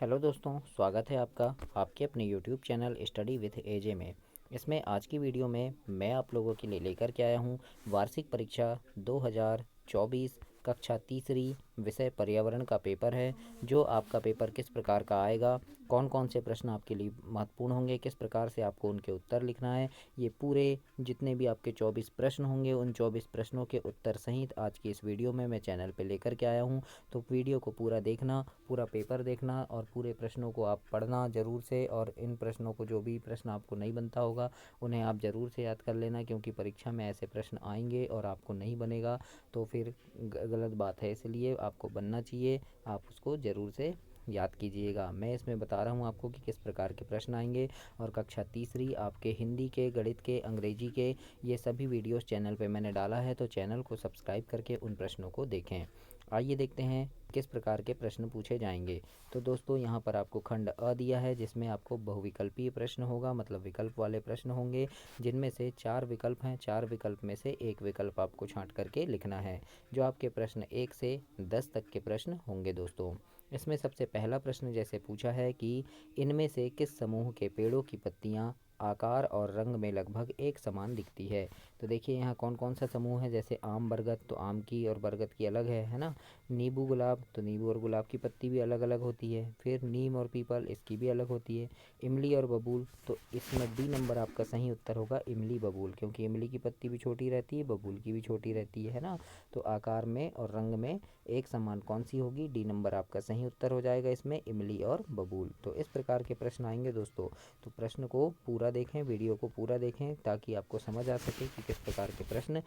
Hello दोस्तों, स्वागत है आपका आपके अपने यूट्यूब चैनल स्टडी विथ एजे में। इसमें आज की वीडियो में मैं आप लोगों के लिए लेकर के आया हूँ वार्षिक परीक्षा 2024 कक्षा तीसरी विषय पर्यावरण का पेपर है। जो आपका पेपर किस प्रकार का आएगा, कौन कौन से प्रश्न आपके लिए महत्वपूर्ण होंगे, किस प्रकार से आपको उनके उत्तर लिखना है, ये पूरे जितने भी आपके 24 प्रश्न होंगे उन 24 प्रश्नों के उत्तर सहित आज की इस वीडियो में मैं चैनल पे लेकर के आया हूँ। तो वीडियो को पूरा देखना, पूरा पेपर देखना और पूरे प्रश्नों को आप पढ़ना ज़रूर से। और इन प्रश्नों को, जो भी प्रश्न आपको नहीं बनता होगा उन्हें आप ज़रूर से याद कर लेना, क्योंकि परीक्षा में ऐसे प्रश्न आएंगे और आपको नहीं बनेगा तो फिर गलत बात है। इसलिए आपको बनना चाहिए, आप उसको ज़रूर से याद कीजिएगा। मैं इसमें बता रहा हूँ आपको कि किस प्रकार के प्रश्न आएंगे। और कक्षा तीसरी आपके हिंदी के, गणित के, अंग्रेजी के, ये सभी वीडियोस चैनल पे मैंने डाला है, तो चैनल को सब्सक्राइब करके उन प्रश्नों को देखें। आइए देखते हैं किस प्रकार के प्रश्न पूछे जाएंगे। तो दोस्तों, यहाँ पर आपको खंड अ दिया है, जिसमें आपको बहुविकल्पीय प्रश्न होगा, मतलब विकल्प वाले प्रश्न होंगे, जिनमें से 4 विकल्प हैं। 4 विकल्प में से एक विकल्प आपको छांट करके लिखना है। जो आपके प्रश्न 1 से 10 तक के प्रश्न होंगे दोस्तों। इसमें सबसे पहला प्रश्न जैसे पूछा है कि इनमें से किस समूह के पेड़ों की पत्तियां आकार और रंग में लगभग एक समान दिखती है। तो देखिए यहाँ कौन कौन सा समूह है, जैसे आम बरगद, तो आम की और बरगद की अलग है ना। नींबू गुलाब, तो नींबू और गुलाब की पत्ती भी अलग अलग होती है। फिर नीम और पीपल, इसकी भी अलग होती है। इमली और बबूल, तो इसमें डी नंबर आपका सही उत्तर होगा इमली बबूल, क्योंकि इमली की पत्ती भी छोटी रहती है, बबूल की भी छोटी रहती है ना। तो आकार में और रंग में एक समान कौन सी होगी, डी नंबर आपका सही उत्तर हो जाएगा इसमें, इमली और बबूल। तो इस प्रकार के प्रश्न आएंगे दोस्तों। तो प्रश्न को पूरा देखें, वीडियो को पूरा देखें, ताकि आपको समझ आ सके कि किस प्रकार के प्रश्न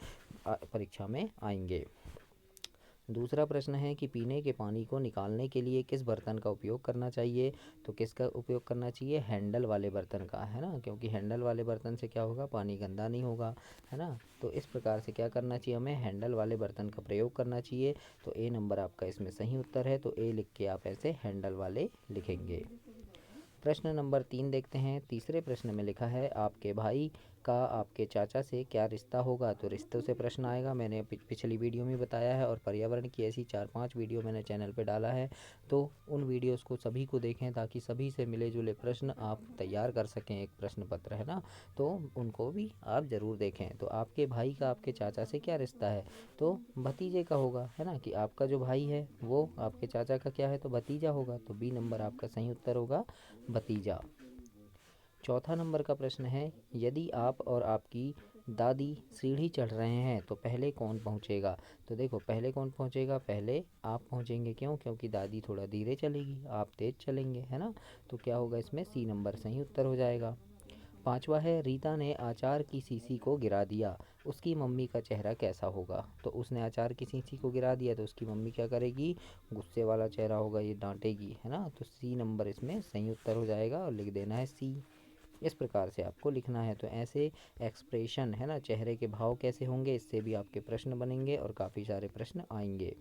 परीक्षा में आएंगे। दूसरा प्रश्न है कि पीने के पानी को निकालने के लिए किस बर्तन का उपयोग करना चाहिए। तो किसका उपयोग करना चाहिए, हैंडल वाले बर्तन का, है ना, क्योंकि हैंडल वाले बर्तन से क्या होगा, पानी गंदा नहीं होगा, है ना। तो इस प्रकार से क्या करना चाहिए, हमें हैंडल वाले बर्तन का प्रयोग करना चाहिए। तो ए नंबर आपका इसमें सही उत्तर है। तो ए लिख के आप ऐसे हैंडल वाले लिखेंगे। प्रश्न नंबर 3 देखते हैं। तीसरे प्रश्न में लिखा है आपके भाई का आपके चाचा से क्या रिश्ता होगा। तो रिश्तों से प्रश्न आएगा, मैंने पिछली वीडियो में बताया है, और पर्यावरण की ऐसी 4-5 वीडियो मैंने चैनल पे डाला है। तो उन वीडियोस को सभी को देखें, ताकि सभी से मिले जुले प्रश्न आप तैयार कर सकें, एक प्रश्न पत्र, है ना। तो उनको भी आप ज़रूर देखें। तो आपके भाई का आपके चाचा से क्या रिश्ता है, तो भतीजे का होगा, है ना, कि आपका जो भाई है वो आपके चाचा का क्या है, तो भतीजा होगा। तो बी नंबर आपका सही उत्तर होगा भतीजा। चौथा नंबर का प्रश्न है, यदि आप और आपकी दादी सीढ़ी चढ़ रहे हैं तो पहले कौन पहुंचेगा। तो देखो, पहले कौन पहुंचेगा, पहले आप पहुंचेंगे। क्यों, क्योंकि दादी थोड़ा धीरे चलेगी, आप तेज चलेंगे, है ना। तो क्या होगा इसमें, सी नंबर सही उत्तर हो जाएगा। पांचवा है, रीता ने अचार की शीशी को गिरा दिया, उसकी मम्मी का चेहरा कैसा होगा। तो उसने अचार की शीशी को गिरा दिया, तो उसकी मम्मी क्या करेगी, गुस्से वाला चेहरा होगा, ये डांटेगी, है ना। तो सी नंबर इसमें सही उत्तर हो जाएगा, और लिख देना है सी। इस प्रकार से आपको लिखना है। तो ऐसे एक्सप्रेशन, है ना, चेहरे के भाव कैसे होंगे, इससे भी आपके प्रश्न बनेंगे और काफ़ी सारे प्रश्न आएंगे।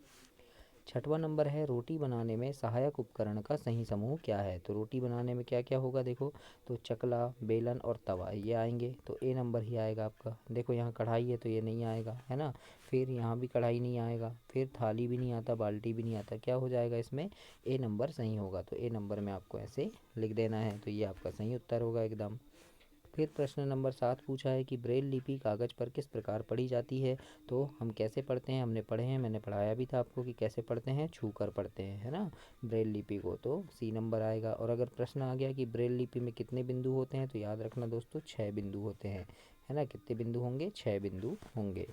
छठवां नंबर है, रोटी बनाने में सहायक उपकरण का सही समूह क्या है। तो रोटी बनाने में क्या क्या होगा, देखो, तो चकला, बेलन और तवा, ये आएंगे। तो ए नंबर ही आएगा आपका। देखो यहाँ कढ़ाई है तो ये नहीं आएगा, है ना। फिर यहाँ भी कढ़ाई नहीं आएगा, फिर थाली भी नहीं आता, बाल्टी भी नहीं आता, क्या हो जाएगा इसमें, ए नंबर सही होगा। तो ए नंबर में आपको ऐसे लिख देना है। तो ये आपका सही उत्तर होगा एकदम। फिर प्रश्न नंबर 7 पूछा है कि ब्रेल लिपि कागज़ पर किस प्रकार पढ़ी जाती है। तो हम कैसे पढ़ते हैं, हमने पढ़े हैं, मैंने पढ़ाया भी था आपको कि कैसे पढ़ते हैं, छू कर पढ़ते हैं, है ना, ब्रेल लिपि को। तो सी नंबर आएगा। और अगर प्रश्न आ गया कि ब्रेल लिपि में कितने बिंदु होते हैं, तो याद रखना दोस्तों 6 बिंदु होते हैं, है ना। कितने बिंदु होंगे, 6 बिंदु होंगे।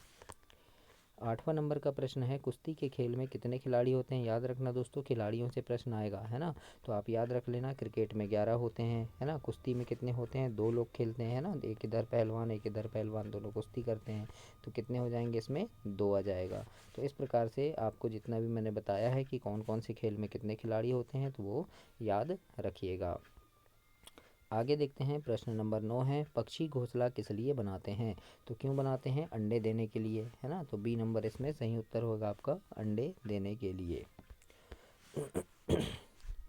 आठवां नंबर का प्रश्न है, कुश्ती के खेल में कितने खिलाड़ी होते हैं। याद रखना दोस्तों, खिलाड़ियों से प्रश्न आएगा, है ना। तो आप याद रख लेना, क्रिकेट में 11 होते हैं, है ना। कुश्ती में कितने होते हैं, 2 लोग खेलते हैं, है ना, एक इधर पहलवान एक इधर पहलवान, दोनों कुश्ती करते हैं। तो कितने हो जाएंगे इसमें, 2 आ जाएगा। तो इस प्रकार से आपको जितना भी मैंने बताया है कि कौन कौन से खेल में कितने खिलाड़ी होते हैं, तो वो याद रखिएगा। आगे देखते हैं, प्रश्न नंबर 9 है, पक्षी घोंसला किस लिए बनाते हैं। तो क्यों बनाते हैं, अंडे देने के लिए, है ना। तो बी नंबर इसमें सही उत्तर होगा आपका, अंडे देने के लिए।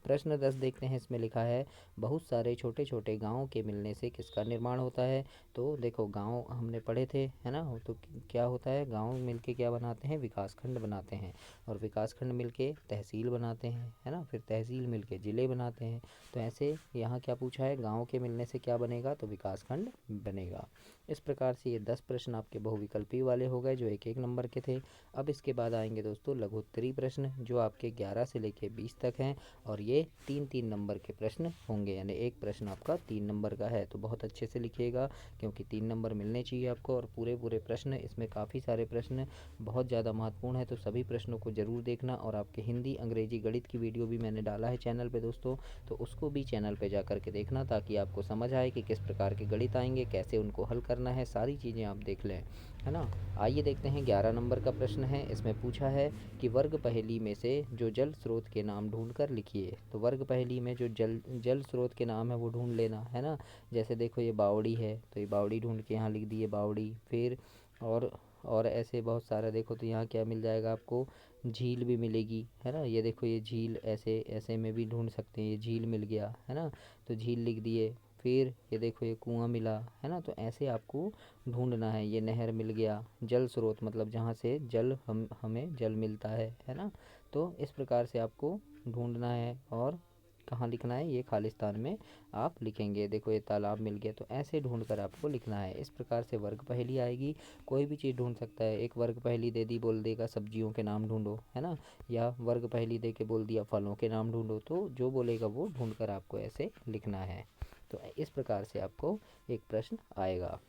प्रश्न 10 देखते हैं, इसमें लिखा है बहुत सारे छोटे छोटे गाँव के मिलने से किसका निर्माण होता है। तो देखो गाँव हमने पढ़े थे, है ना, तो क्या होता है, गाँव मिलके क्या बनाते हैं, विकासखंड बनाते हैं, और विकासखंड मिलके तहसील बनाते हैं, है ना, फिर तहसील मिलके ज़िले बनाते हैं। तो ऐसे यहाँ क्या पूछा है, गाँव के मिलने से क्या बनेगा, तो विकासखंड बनेगा। इस प्रकार से ये 10 प्रश्न आपके बहुविकल्पी वाले हो गए जो एक एक नंबर के थे। अब इसके बाद आएंगे दोस्तों लघुत्तरी प्रश्न जो आपके 11 से लेके 20 तक हैं, और ये 3-3 नंबर के प्रश्न होंगे, यानी एक प्रश्न आपका 3 नंबर का है। तो बहुत अच्छे से लिखिएगा क्योंकि 3 नंबर मिलने चाहिए आपको, और पूरे पूरे प्रश्न, इसमें काफ़ी सारे प्रश्न बहुत ज़्यादा महत्वपूर्ण है, तो सभी प्रश्नों को ज़रूर देखना। और आपके हिंदी, अंग्रेजी, गणित की वीडियो भी मैंने डाला है चैनल पे दोस्तों, तो उसको भी चैनल पे जा कर के देखना ताकि आपको समझ आए कि किस प्रकार के गणित आएंगे, कैसे उनको हल करना है, सारी चीज़ें आप देख लें, है ना। आइए देखते हैं 11 नंबर का प्रश्न है। इसमें पूछा है कि वर्ग पहेली में से जो जल स्रोत के नाम ढूंढ कर लिखिए। तो वर्ग पहेली में जो जल स्रोत के नाम है वो ढूंढ लेना, है ना। जैसे देखो ये बावड़ी है, तो ये बावड़ी ढूंढ के यहाँ लिख दिए बावड़ी। फिर और ऐसे बहुत सारा देखो, तो यहाँ क्या मिल जाएगा आपको, झील भी मिलेगी, है ना। ये देखो ये झील, ऐसे ऐसे में भी ढूंढ सकते हैं, ये झील मिल गया, है ना, तो झील लिख दिए। फिर ये देखो ये कुआं मिला, है ना, तो ऐसे आपको ढूंढना है। ये नहर मिल गया, जल स्रोत मतलब जहाँ से जल हमें जल मिलता है ना। तो इस प्रकार से आपको ढूंढना है, और कहाँ लिखना है, ये खालिस्तान में आप लिखेंगे। देखो ये तालाब मिल गया, तो ऐसे ढूंढ कर आपको लिखना है। इस प्रकार से वर्ग पहेली आएगी। कोई भी चीज़ ढूंढ सकता है, एक वर्ग पहेली दे दी, बोल देगा सब्जियों के नाम ढूंढो, है ना, या वर्ग पहेली दे के बोल दिया फलों के नाम ढूंढो, तो जो बोलेगा वो ढूंढ कर आपको ऐसे लिखना है। तो इस प्रकार से आपको एक प्रश्न आएगा।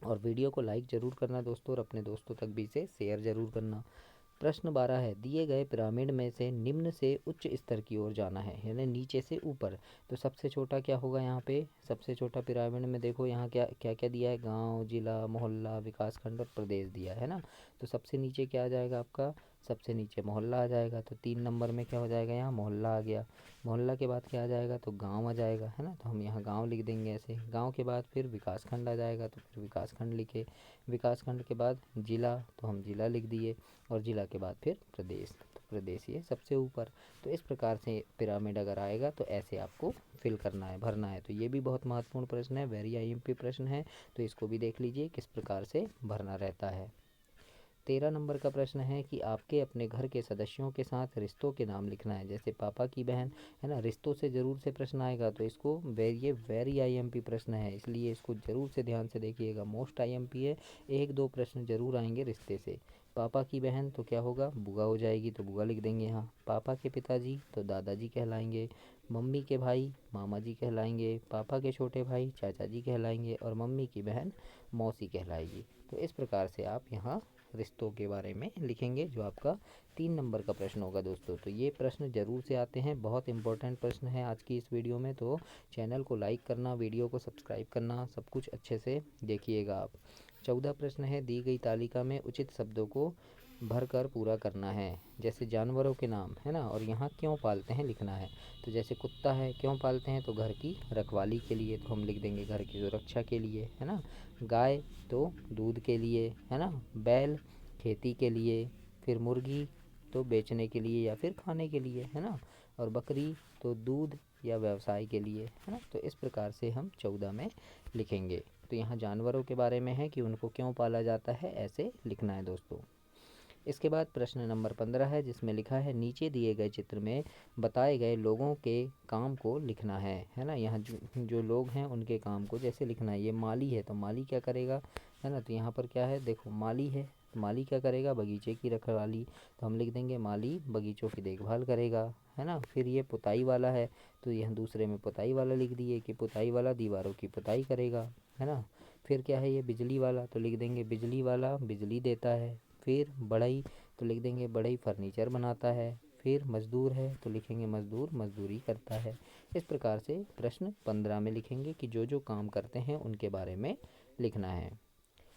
और वीडियो को लाइक ज़रूर करना दोस्तों, और अपने दोस्तों तक भी इसे शेयर ज़रूर करना। प्रश्न 12 है, दिए गए पिरामिड में से निम्न से उच्च स्तर की ओर जाना है, यानी नीचे से ऊपर। तो सबसे छोटा क्या होगा यहाँ पे, सबसे छोटा पिरामिड में देखो यहाँ क्या क्या क्या दिया है, गांव, जिला, मोहल्ला, विकासखंड और प्रदेश दिया है ना। तो सबसे नीचे क्या आ जाएगा आपका, सबसे नीचे मोहल्ला आ जाएगा। तो 3 नंबर में क्या हो जाएगा, यहाँ मोहल्ला आ गया। मोहल्ला के बाद क्या आ जाएगा, तो गांव आ जाएगा, है ना, तो हम यहाँ गांव लिख देंगे ऐसे। गांव के बाद फिर विकासखंड आ जाएगा, तो फिर विकासखंड लिखे। विकासखंड के बाद जिला, तो हम जिला लिख दिए, और जिला के बाद फिर प्रदेश, तो प्रदेश ये सबसे ऊपर। तो इस प्रकार से पिरामिड अगर आएगा तो ऐसे आपको फिल करना है, भरना है। तो ये भी बहुत महत्वपूर्ण प्रश्न है, वेरी आईएमपी प्रश्न है, तो इसको भी देख लीजिए किस प्रकार से भरना रहता है। 13 नंबर का प्रश्न है कि आपके अपने घर के सदस्यों के साथ रिश्तों के नाम लिखना है। जैसे पापा की बहन, है ना, रिश्तों से ज़रूर से प्रश्न आएगा, तो इसको ये वेरी आईएमपी प्रश्न है, इसलिए इसको ज़रूर से ध्यान से देखिएगा, मोस्ट आईएमपी है। एक दो प्रश्न ज़रूर आएंगे रिश्ते से। पापा की बहन तो क्या होगा, बुआ हो जाएगी, तो बुआ लिख देंगे यहाँ। पापा के पिताजी तो दादाजी कहलाएंगे। मम्मी के भाई मामा जी कहलाएंगे। पापा के छोटे भाई चाचा जी कहलाएंगे, और मम्मी की बहन मौसी कहलाएगी। तो इस प्रकार से आप यहाँ रिश्तों के बारे में लिखेंगे, जो आपका 3 नंबर का प्रश्न होगा दोस्तों। तो ये प्रश्न ज़रूर से आते हैं, बहुत इंपॉर्टेंट प्रश्न है आज की इस वीडियो में। तो चैनल को लाइक करना, वीडियो को सब्सक्राइब करना, सब कुछ अच्छे से देखिएगा आप। 14 प्रश्न है, दी गई तालिका में उचित शब्दों को भर कर पूरा करना है। जैसे जानवरों के नाम, है ना, और यहाँ क्यों पालते हैं लिखना है। तो जैसे कुत्ता है, क्यों पालते हैं, तो घर की रखवाली के लिए, तो हम लिख देंगे घर की सुरक्षा के लिए, है ना। गाय तो दूध के लिए, है ना। बैल खेती के लिए। फिर मुर्गी तो बेचने के लिए या फिर खाने के लिए, है ना। और बकरी तो दूध या व्यवसाय के लिए, है ना। तो इस प्रकार से हम 14 में लिखेंगे। तो यहाँ जानवरों के बारे में है कि उनको क्यों पाला जाता है, ऐसे लिखना है दोस्तों। इसके बाद प्रश्न नंबर 15 है, जिसमें लिखा है नीचे दिए गए चित्र में बताए गए लोगों के काम को लिखना है ना। यहाँ जो लोग हैं उनके काम को जैसे लिखना है। ये माली है, तो माली क्या करेगा, है ना। तो यहाँ पर क्या है, देखो माली है, माली क्या करेगा, बगीचे की रखवाली, तो हम लिख देंगे माली बगीचों की देखभाल करेगा, है ना। फिर ये पुताई वाला है, तो यहाँ दूसरे में पुताई वाला लिख दिए कि पुताई वाला दीवारों की पुताई करेगा, है ना। फिर क्या है, ये बिजली वाला, तो लिख देंगे बिजली वाला बिजली देता है। फिर बढ़ई, तो लिख देंगे बढ़ई फर्नीचर बनाता है। फिर मज़दूर है, तो लिखेंगे मज़दूर मज़दूरी करता है। इस प्रकार से प्रश्न 15 में लिखेंगे कि जो जो काम करते हैं उनके बारे में लिखना है।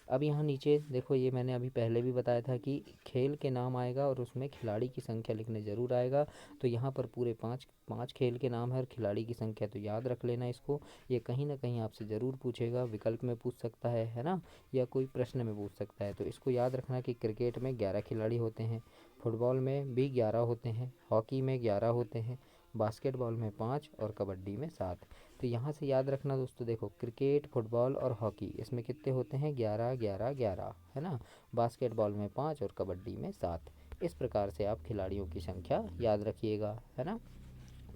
अब यहाँ नीचे देखो, ये मैंने अभी पहले भी बताया था कि खेल के नाम आएगा और उसमें खिलाड़ी की संख्या लिखने ज़रूर आएगा। तो यहाँ पर पूरे पाँच पाँच खेल के नाम है और खिलाड़ी की संख्या, तो याद रख लेना इसको। ये कहीं ना कहीं आपसे ज़रूर पूछेगा, विकल्प में पूछ सकता है ना, या कोई प्रश्न में पूछ सकता है। तो इसको याद रखना कि क्रिकेट में 11 खिलाड़ी होते हैं, फुटबॉल में भी 11 होते हैं, हॉकी में 11 होते हैं, बास्केटबॉल में 5 और कबड्डी में 7। तो यहाँ से याद रखना दोस्तों, देखो क्रिकेट, फुटबॉल और हॉकी इसमें कितने होते हैं, 11 11 11, है ना। बास्केटबॉल में 5 और कबड्डी में 7। इस प्रकार से आप खिलाड़ियों की संख्या याद रखिएगा, है ना।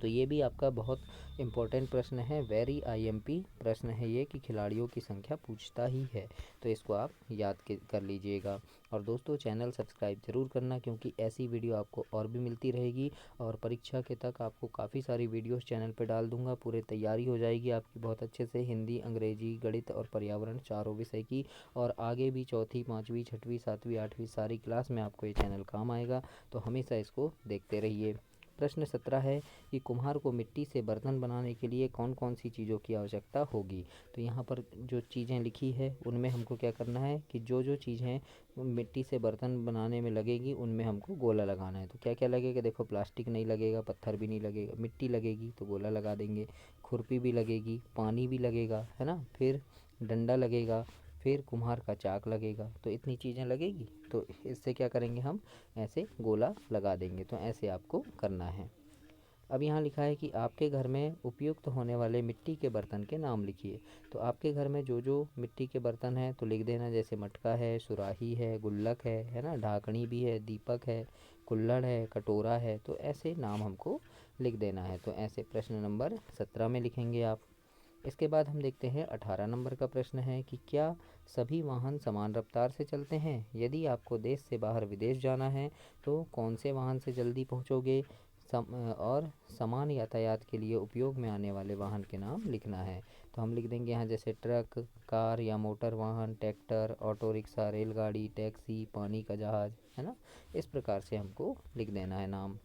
तो ये भी आपका बहुत इम्पोर्टेंट प्रश्न है, वेरी आईएमपी प्रश्न है ये, कि खिलाड़ियों की संख्या पूछता ही है। तो इसको आप याद कर लीजिएगा। और दोस्तों चैनल सब्सक्राइब ज़रूर करना, क्योंकि ऐसी वीडियो आपको और भी मिलती रहेगी। और परीक्षा के तक आपको काफ़ी सारी वीडियोस चैनल पे डाल दूंगा, पूरे तैयारी हो जाएगी आपकी बहुत अच्छे से, हिंदी, अंग्रेजी, गणित और पर्यावरण चारों विषय की। और आगे भी चौथी, पाँचवीं, छठवीं, सातवीं, आठवीं सारी क्लास में आपको ये चैनल काम आएगा। तो हमेशा इसको देखते रहिए। प्रश्न 17 है कि कुम्हार को मिट्टी से बर्तन बनाने के लिए कौन कौन सी चीज़ों की आवश्यकता होगी। तो यहाँ पर जो चीज़ें लिखी है उनमें हमको क्या करना है कि जो जो चीज़ें मिट्टी से बर्तन बनाने में लगेगी उनमें हमको गोला लगाना है। तो क्या क्या लगेगा, देखो प्लास्टिक नहीं लगेगा, पत्थर भी नहीं लगेगा, मिट्टी लगेगी तो गोला लगा देंगे, खुरपी भी लगेगी, पानी भी लगेगा, है ना, फिर डंडा लगेगा, फिर कुम्हार का चाक लगेगा। तो इतनी चीज़ें लगेगी, तो इससे क्या करेंगे हम, ऐसे गोला लगा देंगे। तो ऐसे आपको करना है। अब यहाँ लिखा है कि आपके घर में उपयुक्त होने वाले मिट्टी के बर्तन के नाम लिखिए। तो आपके घर में जो जो मिट्टी के बर्तन हैं तो लिख देना, जैसे मटका है, सुराही है, गुल्लक है ना, ढाकनी भी है, दीपक है, कुल्हड़ है, कटोरा है। तो ऐसे नाम हमको लिख देना है। तो ऐसे प्रश्न नंबर 17 में लिखेंगे आप। इसके बाद हम देखते हैं 18 नंबर का प्रश्न है कि क्या सभी वाहन समान रफ्तार से चलते हैं। यदि आपको देश से बाहर विदेश जाना है तो कौन से वाहन से जल्दी पहुंचोगे। और समान यातायात के लिए उपयोग में आने वाले वाहन के नाम लिखना है। तो हम लिख देंगे यहाँ, जैसे ट्रक, कार या मोटर वाहन, ट्रैक्टर, ऑटो रिक्शा, रेलगाड़ी, टैक्सी, पानी का जहाज़, है ना। इस प्रकार से हमको लिख देना है नाम।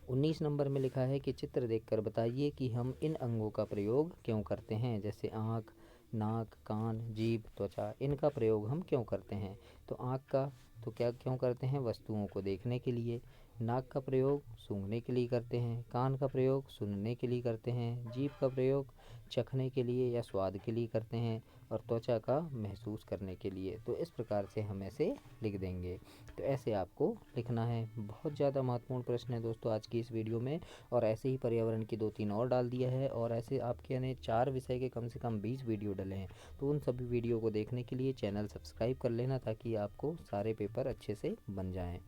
19 नंबर में लिखा है कि चित्र देखकर बताइए कि हम इन अंगों का प्रयोग क्यों करते हैं। जैसे आँख, नाक, कान, जीभ, त्वचा, इनका प्रयोग हम क्यों करते हैं। तो आँख का तो क्या क्यों करते हैं, वस्तुओं को देखने के लिए। नाक का प्रयोग सूंघने के लिए करते हैं। कान का प्रयोग सुनने के लिए करते हैं। जीभ का प्रयोग चखने के लिए या स्वाद के लिए करते हैं। और त्वचा का महसूस करने के लिए। तो इस प्रकार से हम ऐसे लिख देंगे। तो ऐसे आपको लिखना है। बहुत ज़्यादा महत्वपूर्ण प्रश्न है दोस्तों आज की इस वीडियो में। और ऐसे ही पर्यावरण की 2-3 और डाल दिया है। और ऐसे आपके यानी 4 विषय के कम से कम 20 वीडियो डले हैं। तो उन सभी वीडियो को देखने के लिए चैनल सब्सक्राइब कर लेना, ताकि आपको सारे पेपर अच्छे से बन जाएँ।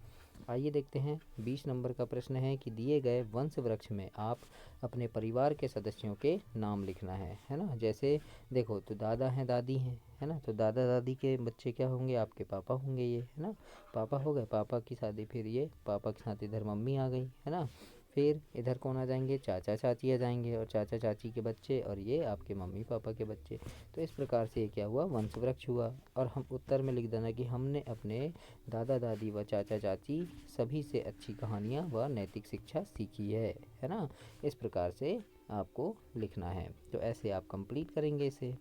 आइए देखते हैं 20 नंबर का प्रश्न है कि दिए गए वंश वृक्ष में आप अपने परिवार के सदस्यों के नाम लिखना है ना। जैसे देखो, तो दादा हैं, दादी हैं, है ना। तो दादा दादी के बच्चे क्या होंगे, आपके पापा होंगे ये, है ना। पापा हो गए, पापा की शादी, फिर ये पापा के साथ इधर मम्मी आ गई, है ना। फिर इधर कौन आ जाएंगे, चाचा चाची आ जाएंगे, और चाचा चाची के बच्चे, और ये आपके मम्मी पापा के बच्चे। तो इस प्रकार से ये क्या हुआ, वंश वृक्ष हुआ। और हम उत्तर में लिख देना कि हमने अपने दादा दादी व चाचा चाची सभी से अच्छी कहानियाँ व नैतिक शिक्षा सीखी है ना। इस प्रकार से आपको लिखना है। तो ऐसे आप कंप्लीट करेंगे इसे।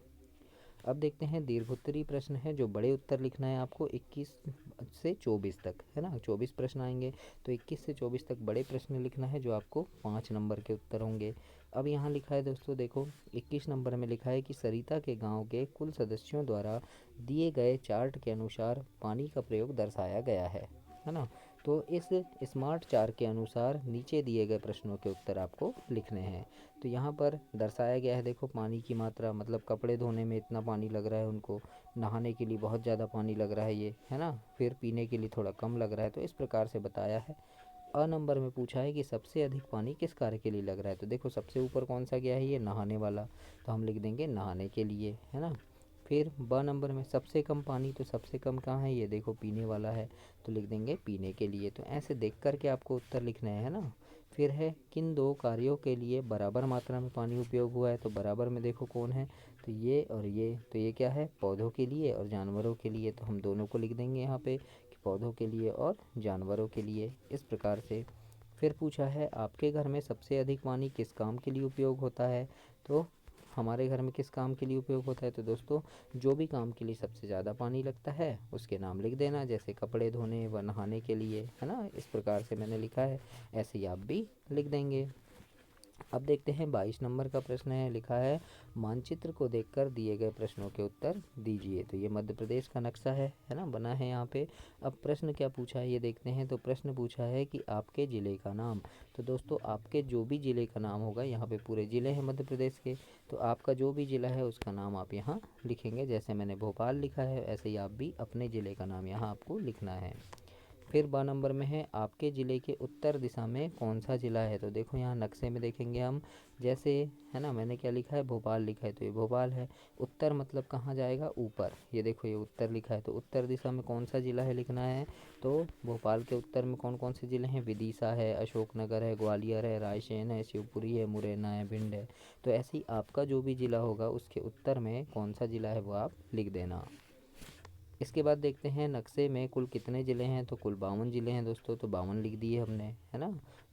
अब देखते हैं दीर्घोत्तरी प्रश्न है, जो बड़े उत्तर लिखना है आपको 21 से 24 तक, है ना। 24 प्रश्न आएंगे, तो 21 से 24 तक बड़े प्रश्न लिखना है, जो आपको 5 नंबर के उत्तर होंगे। अब यहाँ लिखा है दोस्तों, देखो 21 नंबर में लिखा है कि सरिता के गांव के कुल सदस्यों द्वारा दिए गए चार्ट के अनुसार पानी का प्रयोग दर्शाया गया है ना। तो इस स्मार्ट चार्ट के अनुसार नीचे दिए गए प्रश्नों के उत्तर आपको लिखने हैं। तो यहाँ पर दर्शाया गया है, देखो पानी की मात्रा, मतलब कपड़े धोने में इतना पानी लग रहा है उनको, नहाने के लिए बहुत ज़्यादा पानी लग रहा है ये, है ना, फिर पीने के लिए थोड़ा कम लग रहा है। तो इस प्रकार से बताया है। अ नंबर में पूछा है कि सबसे अधिक पानी किस कार्य के लिए लग रहा है। तो देखो सबसे ऊपर कौन सा गया है, ये नहाने वाला, तो हम लिख देंगे नहाने के लिए, है ना। फिर ब नंबर में सबसे कम पानी, तो सबसे कम कहाँ है, ये देखो पीने वाला है, तो लिख देंगे पीने के लिए। तो ऐसे देख कर के आपको उत्तर लिखना है ना। फिर है किन दो कार्यों के लिए बराबर मात्रा में पानी उपयोग हुआ है। तो बराबर में देखो कौन है, तो ये और ये। तो ये क्या है, पौधों के लिए और जानवरों के लिए। तो हम दोनों को लिख देंगे यहाँ पे कि पौधों के लिए और जानवरों के लिए, इस प्रकार से। फिर पूछा है आपके घर में सबसे अधिक पानी किस काम के लिए उपयोग होता है। तो हमारे घर में किस काम के लिए उपयोग होता है, तो दोस्तों जो भी काम के लिए सबसे ज़्यादा पानी लगता है उसके नाम लिख देना, जैसे कपड़े धोने व नहाने के लिए, है ना। इस प्रकार से मैंने लिखा है, ऐसे ही आप भी लिख देंगे। अब देखते हैं 22 नंबर का प्रश्न है। लिखा है मानचित्र को देखकर दिए गए प्रश्नों के उत्तर दीजिए। तो ये मध्य प्रदेश का नक्शा है ना, बना है यहाँ पे। अब प्रश्न क्या पूछा है ये देखते हैं। तो प्रश्न पूछा है कि आपके ज़िले का नाम। तो दोस्तों आपके जो भी ज़िले का नाम होगा, यहाँ पे पूरे ज़िले हैं मध्य प्रदेश के, तो आपका जो भी ज़िला है उसका नाम आप यहाँ लिखेंगे। जैसे मैंने भोपाल लिखा है ऐसे ही आप भी अपने ज़िले का नाम यहाँ आपको लिखना है। फिर 12 नंबर में है आपके ज़िले के उत्तर दिशा में कौन सा ज़िला है। तो देखो यहाँ नक्शे में देखेंगे हम, जैसे है ना, मैंने क्या लिखा है, भोपाल लिखा है, तो ये भोपाल है। उत्तर मतलब कहाँ जाएगा, ऊपर। ये देखो ये उत्तर लिखा है, तो उत्तर दिशा में कौन सा ज़िला है लिखना है। तो भोपाल के उत्तर में कौन कौन से ज़िले हैं, विदिशा है, अशोकनगर है, ग्वालियर है, रायसेन है, शिवपुरी है, मुरैना है, भिंड है। तो ऐसे ही आपका जो भी ज़िला होगा उसके उत्तर में कौन सा ज़िला है वो आप लिख देना। इसके बाद देखते हैं नक्शे में कुल कितने ज़िले हैं। तो कुल 52 ज़िले हैं दोस्तों, तो 52 लिख दिए हमने, है ना।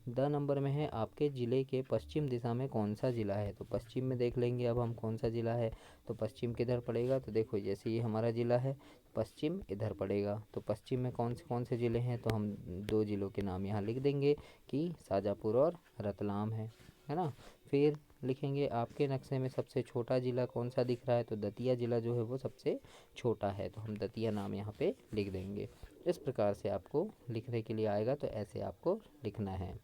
10 नंबर में है आपके ज़िले के पश्चिम दिशा में कौन सा ज़िला है। तो पश्चिम में देख लेंगे अब हम कौन सा ज़िला है। तो पश्चिम किधर पड़ेगा, तो देखो जैसे ये हमारा ज़िला है, पश्चिम इधर पड़ेगा। तो पश्चिम में कौन से ज़िले हैं, तो हम 2 ज़िलों के नाम यहाँ लिख देंगे कि शाजापुर और रतलाम है ना। फिर लिखेंगे आपके नक्शे में सबसे छोटा ज़िला कौन सा दिख रहा है। तो दतिया ज़िला जो है वो सबसे छोटा है, तो हम दतिया नाम यहाँ पे लिख देंगे। इस प्रकार से आपको लिखने के लिए आएगा, तो ऐसे आपको लिखना है।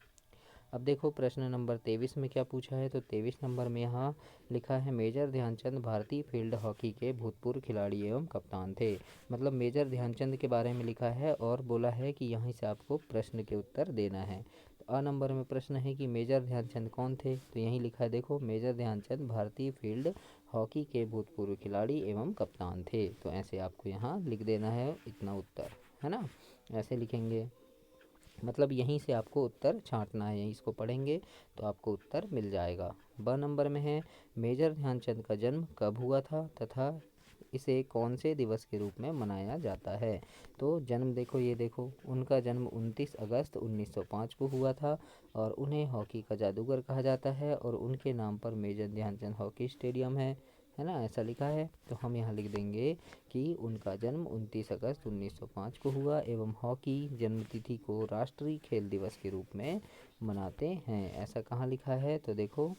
अब देखो प्रश्न नंबर 23 में क्या पूछा है। तो 23 नंबर में यहाँ लिखा है मेजर ध्यानचंद भारतीय फील्ड हॉकी के भूतपूर्व खिलाड़ी एवं कप्तान थे। मतलब मेजर ध्यानचंद के बारे में लिखा है और बोला है कि यहीं से आपको प्रश्न के उत्तर देना है। तो अ नंबर में प्रश्न है कि मेजर ध्यानचंद कौन थे। तो यहीं लिखा है देखो, मेजर ध्यानचंद भारतीय फील्ड हॉकी के भूतपूर्व खिलाड़ी एवं कप्तान थे। तो ऐसे आपको यहाँ लिख देना है इतना उत्तर, है ना, ऐसे लिखेंगे। मतलब यहीं से आपको उत्तर छांटना है, यहीं इसको पढ़ेंगे तो आपको उत्तर मिल जाएगा। ब नंबर में है मेजर ध्यानचंद का जन्म कब हुआ था तथा इसे कौन से दिवस के रूप में मनाया जाता है। तो जन्म देखो, ये देखो उनका जन्म 29 अगस्त 1905 को हुआ था और उन्हें हॉकी का जादूगर कहा जाता है और उनके नाम पर मेजर ध्यानचंद हॉकी स्टेडियम है ना, ऐसा लिखा है। तो हम यहाँ लिख देंगे कि उनका जन्म 29 अगस्त 1905 को हुआ एवं हॉकी जन्मतिथि को राष्ट्रीय खेल दिवस के रूप में मनाते हैं। ऐसा कहाँ लिखा है, तो देखो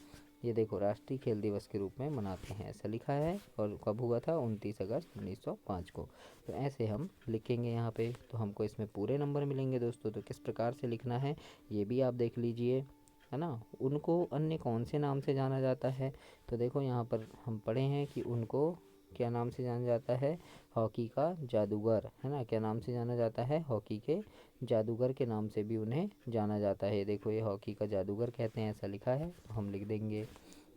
ये देखो राष्ट्रीय खेल दिवस के रूप में मनाते हैं, ऐसा लिखा है। और कब हुआ था, 29 अगस्त 1905 को। तो ऐसे हम लिखेंगे यहाँ पे, तो हमको इसमें पूरे नंबर मिलेंगे दोस्तों। तो किस प्रकार से लिखना है ये भी आप देख लीजिए, है ना। उनको अन्य कौन से नाम से जाना जाता है। तो देखो यहाँ पर हम पढ़े हैं कि उनको क्या नाम से जाना जाता है, हॉकी का जादूगर, है ना। क्या नाम से जाना जाता है, हॉकी के जादूगर के नाम से भी उन्हें जाना जाता है। देखो ये हॉकी का जादूगर कहते हैं, ऐसा लिखा है, तो हम लिख देंगे।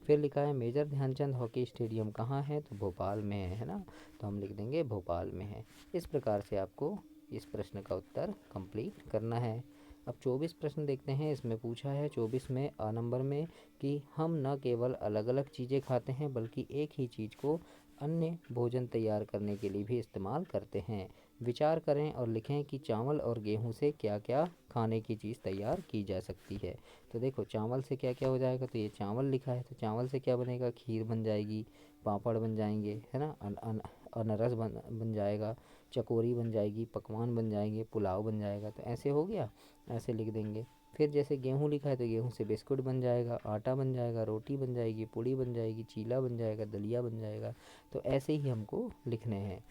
फिर लिखा है मेजर ध्यानचंद हॉकी स्टेडियम कहाँ है, तो भोपाल में है ना, तो हम लिख देंगे भोपाल में है। इस प्रकार से आपको इस प्रश्न का उत्तर कंप्लीट करना है। अब 24 प्रश्न देखते हैं। इसमें पूछा है 24 में अ नंबर में कि हम न केवल अलग अलग चीज़ें खाते हैं बल्कि एक ही चीज़ को अन्य भोजन तैयार करने के लिए भी इस्तेमाल करते हैं। विचार करें और लिखें कि चावल और गेहूं से क्या क्या खाने की चीज़ तैयार की जा सकती है। तो देखो चावल से क्या क्या हो जाएगा, तो ये चावल लिखा है, तो चावल से क्या बनेगा, खीर बन जाएगी, पापड़ बन जाएंगे, है ना, अनरस बन जाएगा, चकोरी बन जाएगी, पकवान बन जाएंगे, पुलाव बन जाएगा। तो ऐसे हो गया, ऐसे लिख देंगे। फिर जैसे गेहूँ लिखा है तो गेहूँ से बिस्कुट बन जाएगा, आटा बन जाएगा, रोटी बन जाएगी, पूड़ी बन जाएगी, चीला बन जाएगा, दलिया बन जाएगा। तो ऐसे ही हमको लिखने हैं।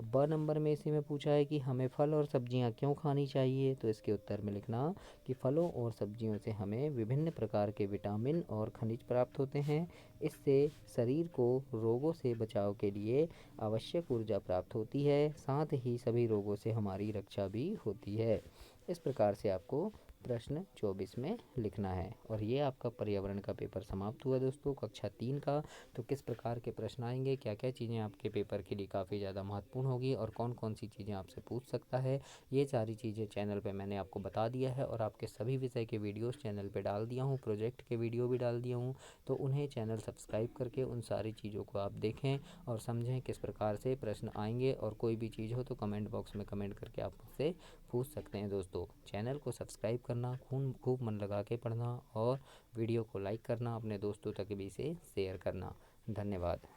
ब नंबर में इसी में पूछा है कि हमें फल और सब्जियां क्यों खानी चाहिए। तो इसके उत्तर में लिखना कि फलों और सब्जियों से हमें विभिन्न प्रकार के विटामिन और खनिज प्राप्त होते हैं। इससे शरीर को रोगों से बचाव के लिए आवश्यक ऊर्जा प्राप्त होती है, साथ ही सभी रोगों से हमारी रक्षा भी होती है। इस प्रकार से आपको प्रश्न 24 में लिखना है। और ये आपका पर्यावरण का पेपर समाप्त हुआ दोस्तों, कक्षा 3 का। तो किस प्रकार के प्रश्न आएंगे, क्या क्या चीज़ें आपके पेपर के लिए काफ़ी ज़्यादा महत्वपूर्ण होगी और कौन कौन सी चीज़ें आपसे पूछ सकता है, ये सारी चीज़ें चैनल पे मैंने आपको बता दिया है। और आपके सभी विषय के वीडियोस चैनल पे डाल दिया हूँ, प्रोजेक्ट के वीडियो भी डाल दिया हूँ। तो उन्हें चैनल सब्सक्राइब करके उन सारी चीज़ों को आप देखें और समझें किस प्रकार से प्रश्न आएंगे। और कोई भी चीज़ हो तो कमेंट बॉक्स में कमेंट करके आप मुझसे पूछ सकते हैं दोस्तों। चैनल को सब्सक्राइब करना, खूब मन लगा के पढ़ना और वीडियो को लाइक करना, अपने दोस्तों तक भी इसे शेयर करना। धन्यवाद।